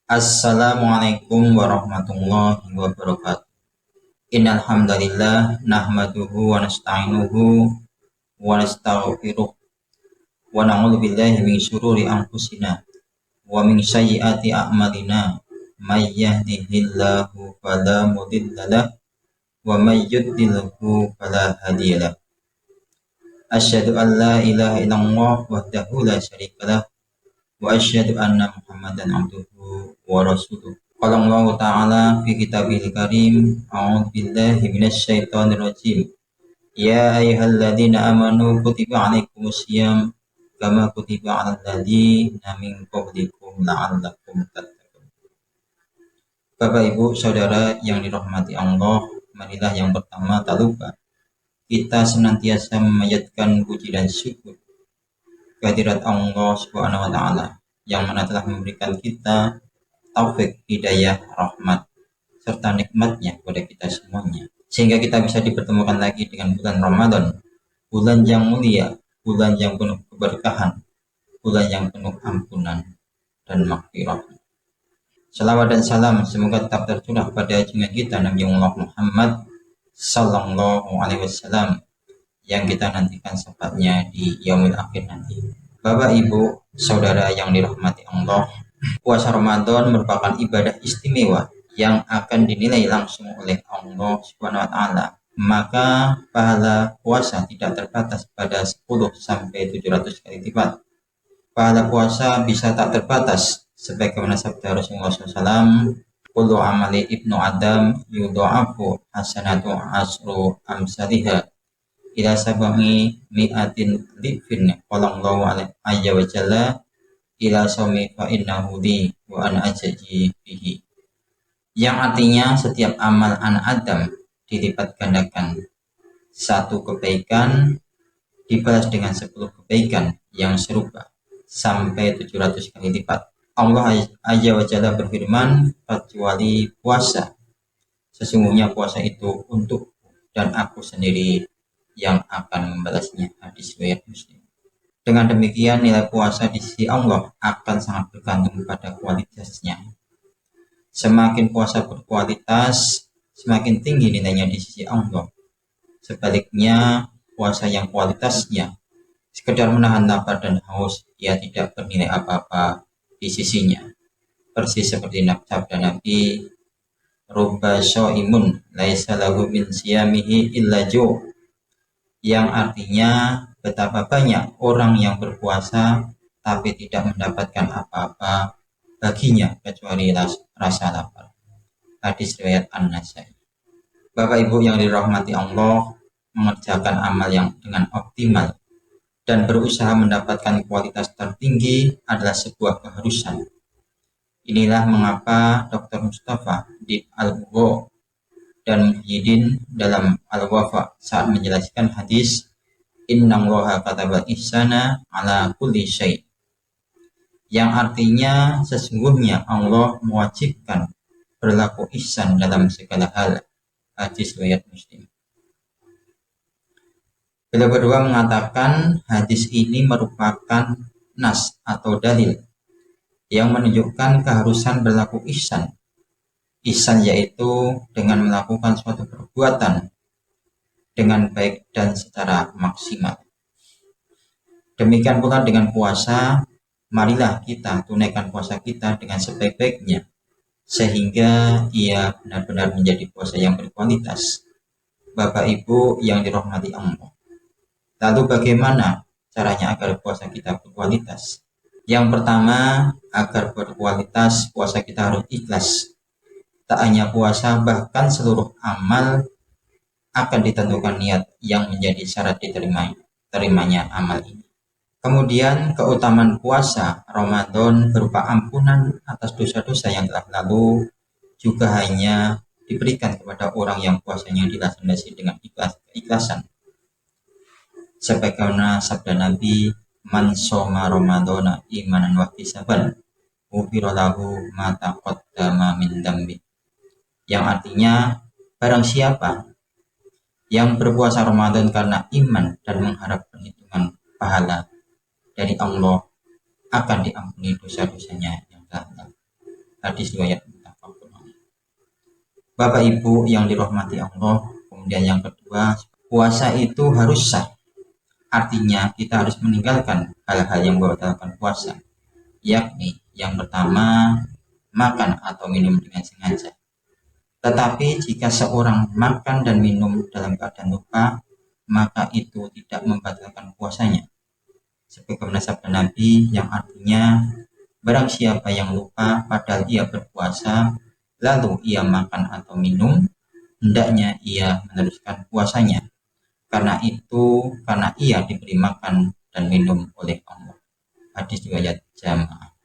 Assalamualaikum warahmatullahi wabarakatuh. Innal hamdalillah nahmaduhu wa nasta'inuhu wa nastaghfiruh wa na'udzu billahi min syururi anfusina wa min sayyiati a'malina. May yahdihillahu fala mudhillalah wa may yudlilhu fala hadiyalah. Asyhadu an la ilaha illallah wahdahu la syarikalah wa asyhadu anna Muhammadan abduhu wa rasuluh. Qala Allah Ta'ala fi kitabihil karim, a'udzu billahi minasy syaithanir rajim. Ya ayyuhalladzina amanu kutiba 'alaikumus syiyam kama kutiba 'alal ladzina min qablikum la'allakum tattaqun. Bapak Ibu Saudara yang dirahmati Allah, marilah yang pertama tak lupa kita senantiasa memanjatkan puji dan syukur kehadirat Allah Subhanahu wa taala yang mana telah memberikan kita taufik, hidayah, rahmat serta nikmatnya kepada kita semuanya, sehingga kita bisa dipertemukan lagi dengan bulan Ramadan, bulan yang mulia, bulan yang penuh keberkahan, bulan yang penuh ampunan dan maghfirah. Salawat dan salam semoga tetap tercurah pada junjungan kita Nabi Muhammad Sallallahu Alaihi Wasallam yang kita nantikan syafaatnya di yaumil akhir nanti. Bapak Ibu Saudara yang dirahmati Allah, puasa Ramadan merupakan ibadah istimewa yang akan dinilai langsung oleh Allah Subhanahu wa taala. Maka pahala puasa tidak terbatas pada 10 sampai 700 kali lipat. Pahala puasa bisa tak terbatas sebagaimana sabda Rasulullah SAW, kullu amali ibnu Adam yudha'afu hasanatu asru amsalihha ila sab'i mi'atin dhifin. Qala Allahu azza wa jalla ila sawmi fa innahu li wa ana ajaji bihi. Yang artinya setiap amal anak Adam dilipat gandakan. Satu kebaikan dibalas dengan 10 kebaikan yang serupa sampai 700 kali lipat. Allah azza wa jalla berfirman, kecuali puasa, sesungguhnya puasa itu untuk dan aku sendiri yang akan membalasnya. Hadis riwayat Muslim. Dengan demikian nilai puasa di sisi Allah akan sangat bergantung pada kualitasnya. Semakin puasa berkualitas, semakin tinggi nilainya di sisi Allah. Sebaliknya, puasa yang kualitasnya sekedar menahan lapar dan haus, ia tidak bernilai apa-apa di sisinya. Persis seperti sabda Nabi, rubba syaimun laisa lahu min siyamihi illa ju', yang artinya betapa banyak orang yang berpuasa tapi tidak mendapatkan apa-apa baginya kecuali rasa lapar. Hadis riwayat An-Nasai. Bapak Ibu yang dirahmati Allah, mengerjakan amal yang dengan optimal dan berusaha mendapatkan kualitas tertinggi adalah sebuah keharusan. Inilah mengapa Dr. Mustafa di Al-Bugho dan Muhyiddin dalam Al-Wafa saat menjelaskan hadis innallaha katabal ihsana ala kulli syai', yang artinya sesungguhnya Allah mewajibkan berlaku ihsan dalam segala hal. Hadis riwayat Muslim. Beliau berdua mengatakan hadis ini merupakan nas atau dalil yang menunjukkan keharusan berlaku ihsan. Ihsan yaitu dengan melakukan suatu perbuatan dengan baik dan secara maksimal. Demikian pula dengan puasa, marilah kita tunaikan puasa kita dengan sebaik-baiknya sehingga ia benar-benar menjadi puasa yang berkualitas. Bapak Ibu yang dirahmati Allah, lalu bagaimana caranya agar puasa kita berkualitas? Yang pertama, agar berkualitas puasa kita harus ikhlas. Tak hanya puasa, bahkan seluruh amal akan ditentukan niat yang menjadi syarat diterimanya amal ini. Kemudian keutamaan puasa Ramadan berupa ampunan atas dosa-dosa yang telah lalu juga hanya diberikan kepada orang yang puasanya dilandasi dengan keikhlasan. Sebagaimana sabda Nabi, man shoma ramadhana imanan wa ihtisaban ghufira lahu ma taqaddama min dambi, yang artinya barang siapa yang berpuasa Ramadan karena iman dan mengharap perhitungan pahala dari Allah, akan diampuni dosa-dosanya yang telah lalu. Hadis riwayat muttafaqun alaih. Bapak Ibu yang dirahmati Allah, kemudian yang kedua, puasa itu harus sah. Artinya kita harus meninggalkan hal-hal yang membatalkan puasa, yakni yang pertama, makan atau minum dengan sengaja. Tetapi jika seorang makan dan minum dalam keadaan lupa, maka itu tidak membatalkan puasanya. Sebagaimana sabda Nabi yang artinya, barang siapa yang lupa padahal ia berpuasa, lalu ia makan atau minum, hendaknya ia meneruskan puasanya. Karena ia diberi makan dan minum oleh Allah. Hadis riwayat Jamaah.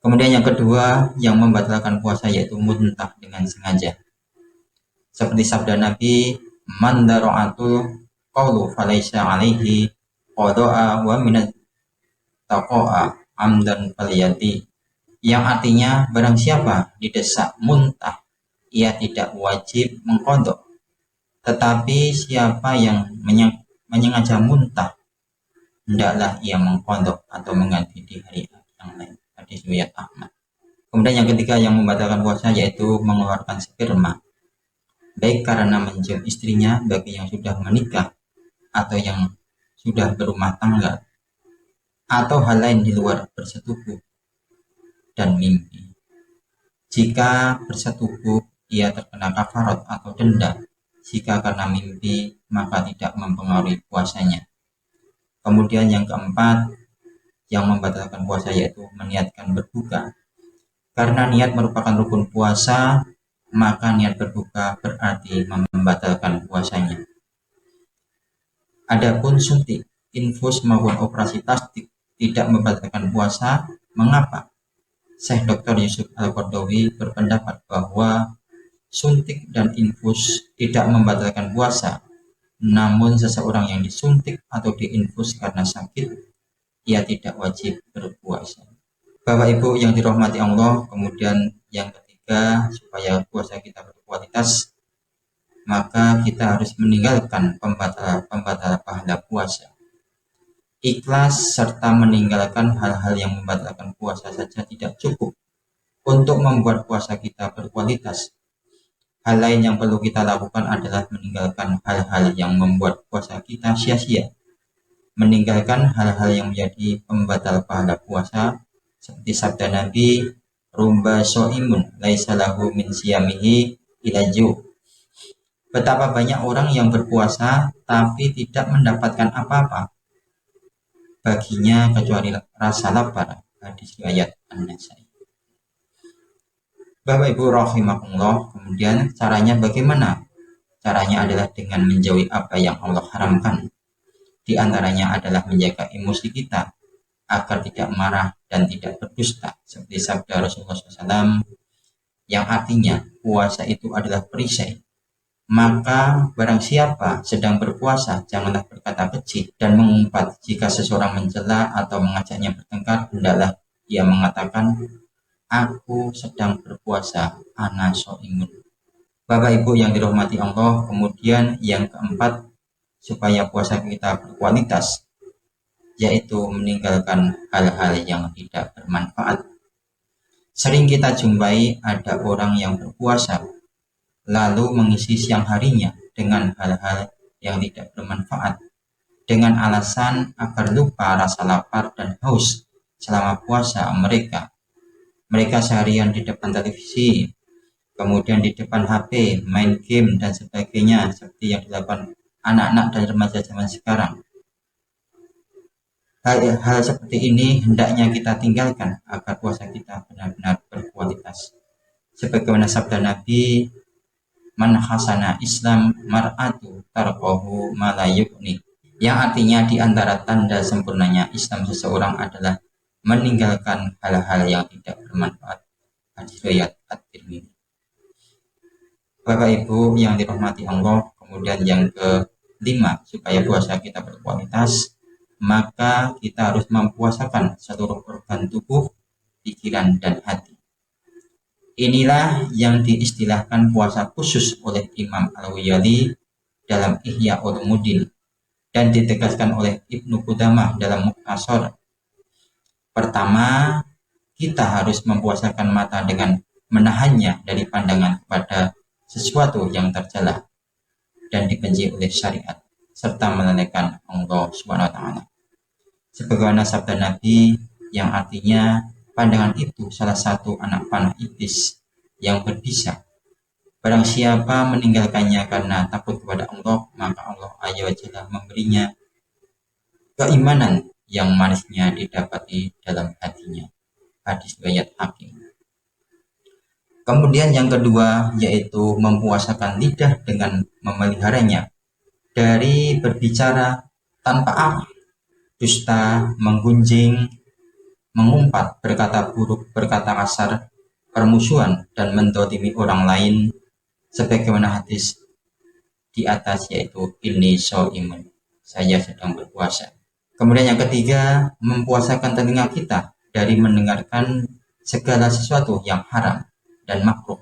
Kemudian yang kedua yang membatalkan puasa yaitu muntah dengan sengaja. Seperti sabda Nabi, man dara'atul qawlu falaysa alaihi qada'a wa minat taqa'a amdan faliyati. Yang artinya barang siapa didesak muntah, ia tidak wajib mengqadha. Tetapi siapa yang menyengaja muntah, hendaklah ia mengqadha atau mengganti di hari yang lain. Hadis riwayat Ahmad. Kemudian yang ketiga yang membatalkan puasa yaitu mengeluarkan sperma, baik karena mencium istrinya bagi yang sudah menikah atau yang sudah berumah tangga, atau hal lain di luar bersetubuh dan mimpi. Jika bersetubuh ia terkena kafarat atau denda, jika karena mimpi maka tidak mempengaruhi puasanya. Kemudian yang keempat yang membatalkan puasa yaitu meniatkan berbuka. Karena niat merupakan rukun puasa, maka niat berbuka berarti membatalkan puasanya. Adapun suntik, infus maupun operasi plastik tidak membatalkan puasa. Mengapa? Syekh Dr. Yusuf Al-Qardawi berpendapat bahwa suntik dan infus tidak membatalkan puasa. Namun seseorang yang disuntik atau diinfus karena sakit, ia tidak wajib berpuasa. Bapak Ibu yang dirahmati Allah, kemudian yang ketiga, supaya puasa kita berkualitas, maka kita harus meninggalkan pembatal pahala puasa. Ikhlas serta meninggalkan hal-hal yang membatalkan puasa saja tidak cukup untuk membuat puasa kita berkualitas. Hal lain yang perlu kita lakukan adalah meninggalkan hal-hal yang membuat puasa kita sia-sia. Meninggalkan hal-hal yang menjadi pembatal pahala puasa, seperti sabda Nabi, rumba so'imun laisa lahu min siyamihi ilaju. Betapa banyak orang yang berpuasa tapi tidak mendapatkan apa-apa baginya kecuali rasa lapar. Hadis riwayat An-Nasai. Bapak Ibu rahimakumullah, kemudian caranya bagaimana? Caranya adalah dengan menjauhi apa yang Allah haramkan. Di antaranya adalah menjaga emosi kita agar tidak marah dan tidak berdusta, seperti sabda Rasulullah SAW yang artinya puasa itu adalah perisai. Maka barang siapa sedang berpuasa, janganlah berkata keji dan mengumpat. Jika seseorang mencela atau mengajaknya bertengkar, hendaklah ia mengatakan, aku sedang berpuasa, ana shaimun. Bapak Ibu yang dirahmati Allah, kemudian yang keempat supaya puasa kita berkualitas, yaitu meninggalkan hal-hal yang tidak bermanfaat. Sering kita jumpai ada orang yang berpuasa lalu mengisi siang harinya dengan hal-hal yang tidak bermanfaat dengan alasan agar lupa rasa lapar dan haus selama puasa mereka. Mereka seharian di depan televisi, kemudian di depan HP, main game dan sebagainya, seperti yang dilakukan anak-anak dan remaja zaman sekarang. Hal seperti ini hendaknya kita tinggalkan agar puasa kita benar-benar berkualitas. Sebagaimana sabda Nabi, man hasana Islam mar'atu tarqahu ma la yuqni, yang artinya di antara tanda sempurnanya Islam seseorang adalah meninggalkan hal-hal yang tidak bermanfaat. Hadis riwayat At-Tirmidzi. Bapak Ibu yang dirahmati Allah, kemudian yang kelima supaya puasa kita berkualitas, maka kita harus mempuasakan seluruh organ tubuh, pikiran dan hati. Inilah yang diistilahkan puasa khusus oleh Imam Al-Ghazali dalam Ihya Ulumuddin dan ditegaskan oleh Ibnu Qudamah dalam Mukhtasar. Pertama, kita harus mempuasakan mata dengan menahannya dari pandangan kepada sesuatu yang tercela dan dibenci oleh syariat, serta melalaikan Allah Subhanahu wa taala. Sebagaimana sabda Nabi yang artinya pandangan itu salah satu anak panah iblis yang berbisa. Barang siapa meninggalkannya karena takut kepada Allah, maka Allah Azza wa Jalla memberinya keimanan yang manisnya didapati dalam hatinya. Hadis riwayat Hakim. Kemudian yang kedua yaitu mempuasakan lidah dengan memeliharanya dari berbicara tanpa arah, dusta, menggunjing, mengumpat, berkata buruk, berkata kasar, permusuhan, dan mendolimi orang lain, sebagaimana hadis di atas yaitu inni shaimun, saya sedang berpuasa. Kemudian yang ketiga, mempuasakan telinga kita dari mendengarkan segala sesuatu yang haram dan makruh,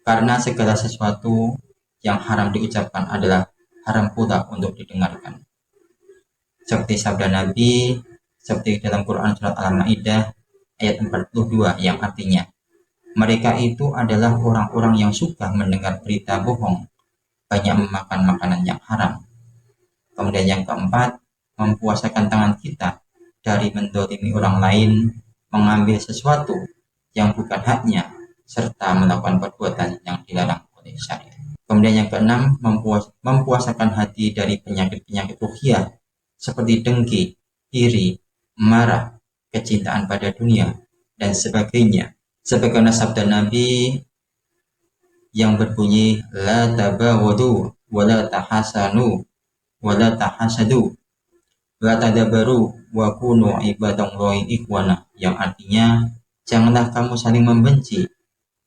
karena segala sesuatu yang haram diucapkan adalah haram pula untuk didengarkan. Seperti sabda Nabi, seperti dalam Quran surat Al-Maidah ayat 42 yang artinya, mereka itu adalah orang-orang yang suka mendengar berita bohong, banyak memakan makanan yang haram. Kemudian yang keempat, mempuasakan tangan kita dari mendolimi orang lain, mengambil sesuatu yang bukan haknya, serta melakukan perbuatan yang dilarang oleh syariat. Kemudian yang keenam, mempuasakan hati dari penyakit-penyakit ruhiyah seperti dengki, iri, marah, kecintaan pada dunia, dan sebagainya. Sebagaimana sabda Nabi yang berbunyi, la tabawadu, wa la tahasanu, wa la tahasadu, la tadabaru, wa kunu ibadallahi ikhwana, yang artinya, janganlah kamu saling membenci,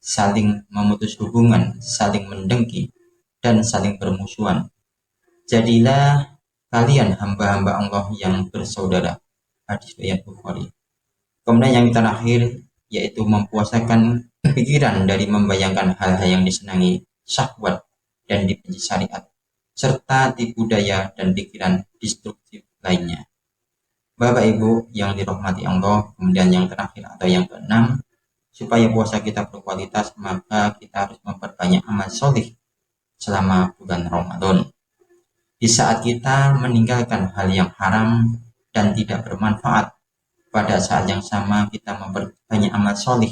saling memutus hubungan, saling mendengki, dan saling bermusuhan. Jadilah kalian hamba-hamba Allah yang bersaudara. Hadis riwayat Bukhari. Kemudian yang terakhir yaitu mempuasakan pikiran dari membayangkan hal-hal yang disenangi syahwat dan dibenci syariat, serta tipu daya dan pikiran destruktif lainnya. Bapak Ibu yang dirahmati Allah, kemudian yang terakhir atau yang keenam, supaya puasa kita berkualitas, maka kita harus memperbanyak amal solih selama bulan Ramadan. Di saat kita meninggalkan hal yang haram dan tidak bermanfaat, pada saat yang sama kita memperbanyak amal solih.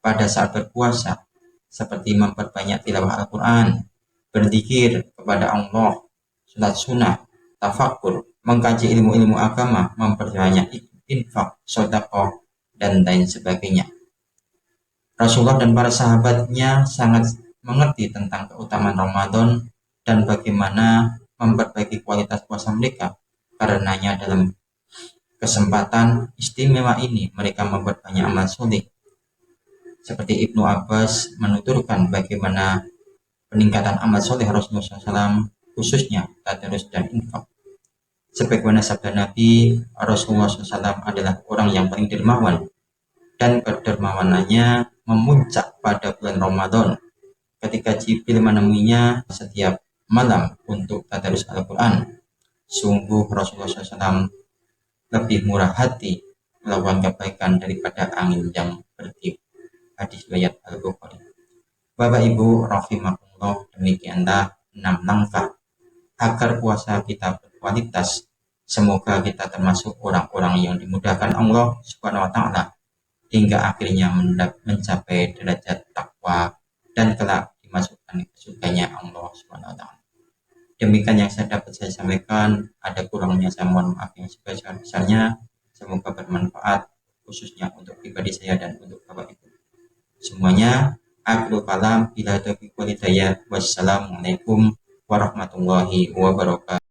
Pada saat berpuasa, seperti memperbanyak tilawah Al-Quran, berzikir kepada Allah, sholat sunnah, tafakur, mengkaji ilmu-ilmu agama, memperbanyak infak, sedekah, dan lain sebagainya. Rasulullah dan para sahabatnya sangat mengerti tentang keutamaan Ramadan dan bagaimana memperbaiki kualitas puasa mereka. Karenanya dalam kesempatan istimewa ini mereka memperbanyak amal soleh. Seperti Ibnu Abbas menuturkan bagaimana peningkatan amal soleh Rasulullah SAW, khususnya tadarus dan infak. Sebagaimana sabda Nabi, Rasulullah SAW adalah orang yang paling dermawan, dan kedermawanannya memuncak pada bulan Ramadan ketika Jibril menemuinya setiap malam untuk tadarus Al-Quran. Sungguh Rasulullah SAW lebih murah hati melakukan kebaikan daripada angin yang bertiup. Hadis riwayat Al-Bukhari. Bapak Ibu rahimakumullah, demikianlah 6 langkah agar puasa kita berkualitas. Semoga kita termasuk orang-orang yang dimudahkan Allah Subhanahu wa taala hingga akhirnya mencapai derajat takwa dan kelak dimasukkan ke surganya Allah Subhanahu wa taala. Demikian yang saya dapat saya sampaikan, ada kurangnya saya mohon maaf yang sebesar-besarnya. Semoga bermanfaat khususnya untuk pribadi saya dan untuk Bapak Ibu semuanya. Akhirul kalam, bila taufiq wal hidayah. Wassalamualaikum warahmatullahi wabarakatuh.